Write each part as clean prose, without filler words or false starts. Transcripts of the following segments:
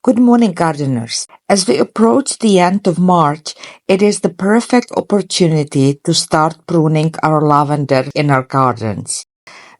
Good morning, gardeners. As we approach the end of March, it is the perfect opportunity to start pruning our lavender in our gardens.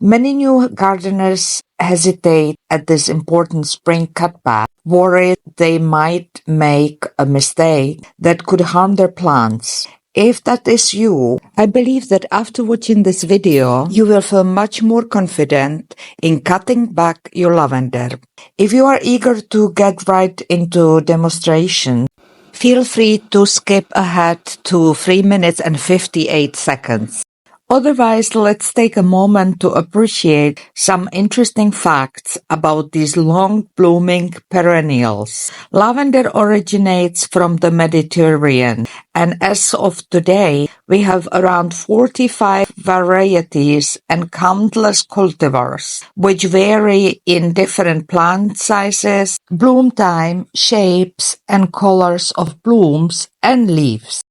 Many new gardeners hesitate at this important spring cutback, worried they might make a mistake that could harm their plants. If that is you, I believe that after watching this video, you will feel much more confident in cutting back your lavender. If you are eager to get right into demonstration, feel free to skip ahead to 3 minutes and 58 seconds. Otherwise, let's take a moment to appreciate some interesting facts about these long-blooming perennials. Lavender originates from the Mediterranean, and as of today, we have around 45 varieties and countless cultivars, which vary in different plant sizes, bloom time, shapes, and colors of blooms and leaves.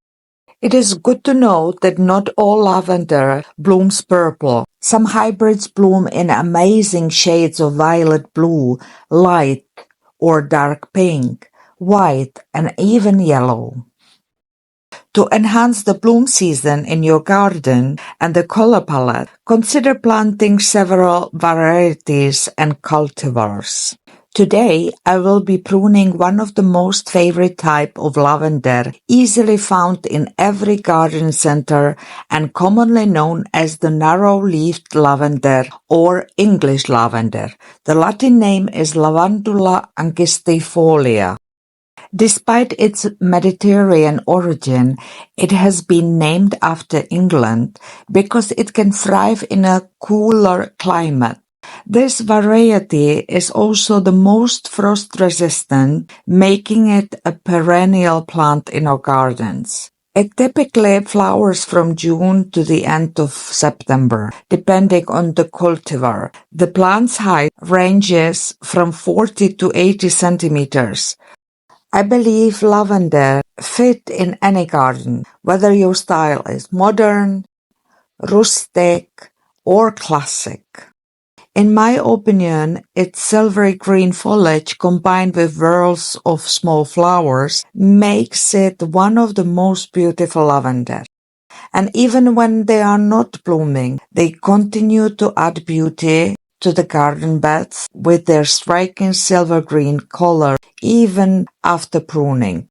It is good to note that not all lavender blooms purple. Some hybrids bloom in amazing shades of violet blue, light or dark pink, white, and even yellow. To enhance the bloom season in your garden and the color palette, consider planting several varieties and cultivars. Today, I will be pruning one of the most favorite type of lavender, easily found in every garden center and commonly known as the narrow-leaved lavender or English lavender. The Latin name is Lavandula angustifolia. Despite its Mediterranean origin, it has been named after England because it can thrive in a cooler climate. This variety is also the most frost-resistant, making it a perennial plant in our gardens. It typically flowers from June to the end of September, depending on the cultivar. The plant's height ranges from 40 to 80 centimeters. I believe lavender fit in any garden, whether your style is modern, rustic, or classic. In my opinion, its silvery green foliage combined with whorls of small flowers makes it one of the most beautiful lavender. And even when they are not blooming, they continue to add beauty to the garden beds with their striking silver green color even after pruning.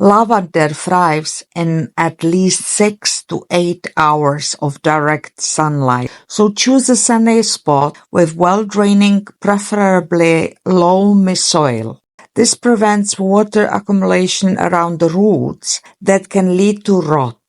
Lavender thrives in at least 6 to 8 hours of direct sunlight, so choose a sunny spot with well-draining, preferably loamy soil. This prevents water accumulation around the roots that can lead to rot.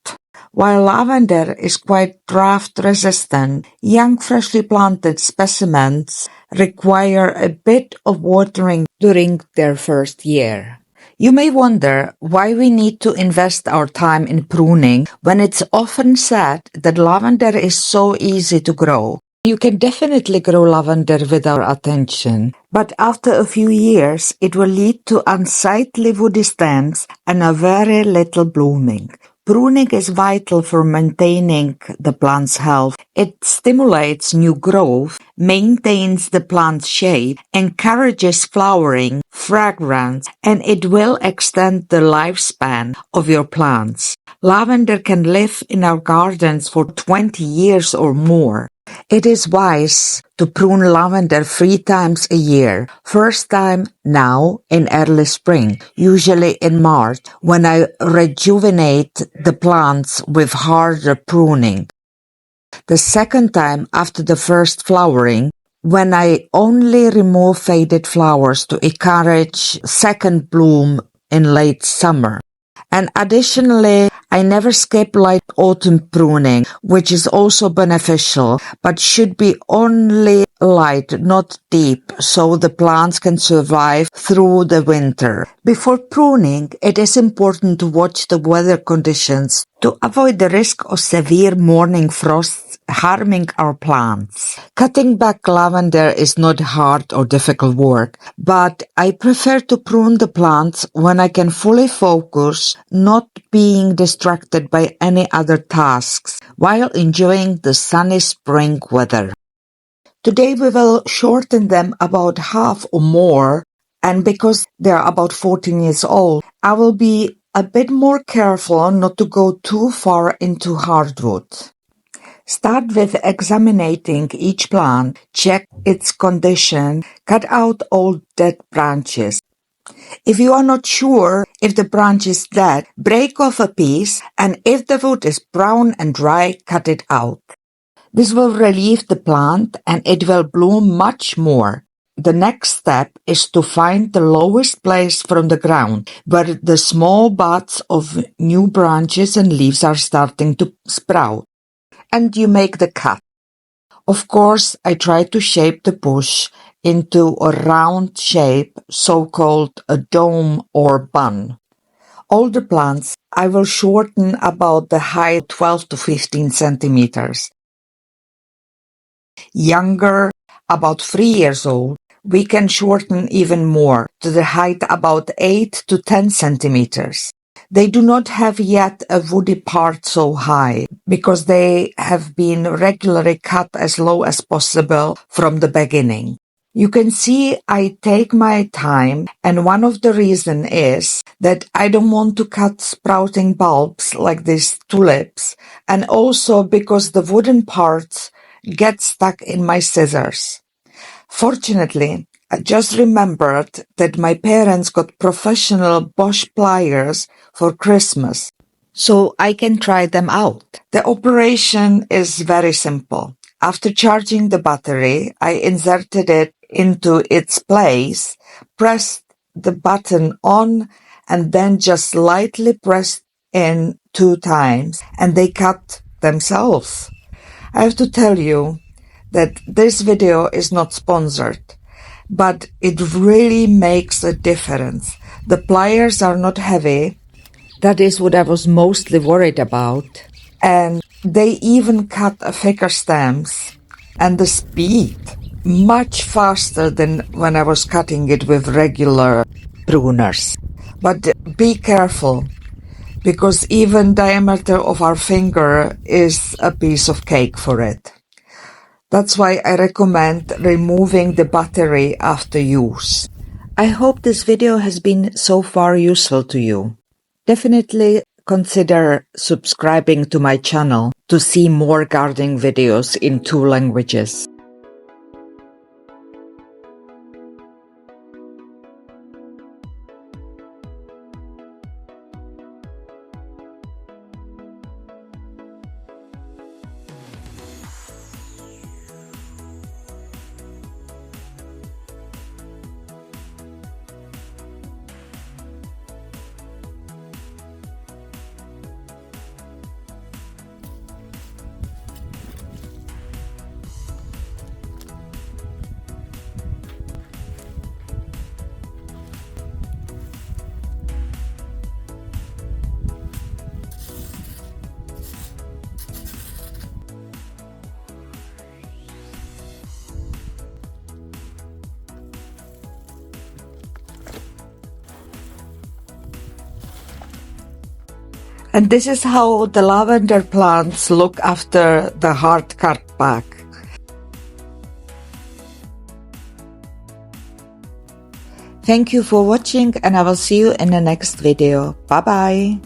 While lavender is quite drought-resistant, young freshly planted specimens require a bit of watering during their first year. You may wonder why we need to invest our time in pruning when it's often said that lavender is so easy to grow. You can definitely grow lavender without attention, but after a few years it will lead to unsightly woody stems and a very little blooming. Pruning is vital for maintaining the plant's health. It stimulates new growth, maintains the plant's shape, encourages flowering, fragrance, and it will extend the lifespan of your plants. Lavender can live in our gardens for 20 years or more. It is wise to prune lavender 3 times a year. First time now in early spring, usually in March, when I rejuvenate the plants with harder pruning. The second time after the first flowering, when I only remove faded flowers to encourage second bloom in late summer. And additionally, I never skip light autumn pruning, which is also beneficial, but should be only light, not deep, so the plants can survive through the winter. Before pruning, it is important to watch the weather conditions to avoid the risk of severe morning frosts harming our plants. Cutting back lavender is not hard or difficult work, but I prefer to prune the plants when I can fully focus, not being distracted by any other tasks, while enjoying the sunny spring weather. Today we will shorten them about half or more And because they're about 14 years old, I will be a bit more careful not to go too far into hardwood. Start with examining each plant, check its condition, cut out all dead branches. If you are not sure if the branch is dead, break off a piece, and if the wood is brown and dry, cut it out. This will relieve the plant and it will bloom much more. The next step is to find the lowest place from the ground where the small buds of new branches and leaves are starting to sprout. And you make the cut. Of course, I try to shape the bush into a round shape, so-called a dome or bun. Older plants I will shorten about the height 12 to 15 centimeters. Younger, about 3 years old, we can shorten even more to the height about 8 to 10 centimeters. They do not have yet a woody part so high because they have been regularly cut as low as possible from the beginning. You can see I take my time, and one of the reasons is that I don't want to cut sprouting bulbs like these tulips, and also because the wooden parts get stuck in my scissors. Fortunately, I just remembered that my parents got professional Bosch pliers for Christmas, so I can try them out. The operation is very simple. After charging the battery, I inserted it into its place, pressed the button on, and then just lightly pressed in 2 times, and they cut themselves. I have to tell you that this video is not sponsored, but it really makes a difference. The pliers are not heavy. That is what I was mostly worried about. And they even cut thicker stems. And the speed, much faster than when I was cutting it with regular pruners. But be careful, because even diameter of our finger is a piece of cake for it. That's why I recommend removing the battery after use. I hope this video has been so far useful to you. Definitely consider subscribing to my channel to see more gardening videos in 2 languages. And this is how the lavender plants look after the hard cutback. Thank you for watching, and I will see you in the next video. Bye bye.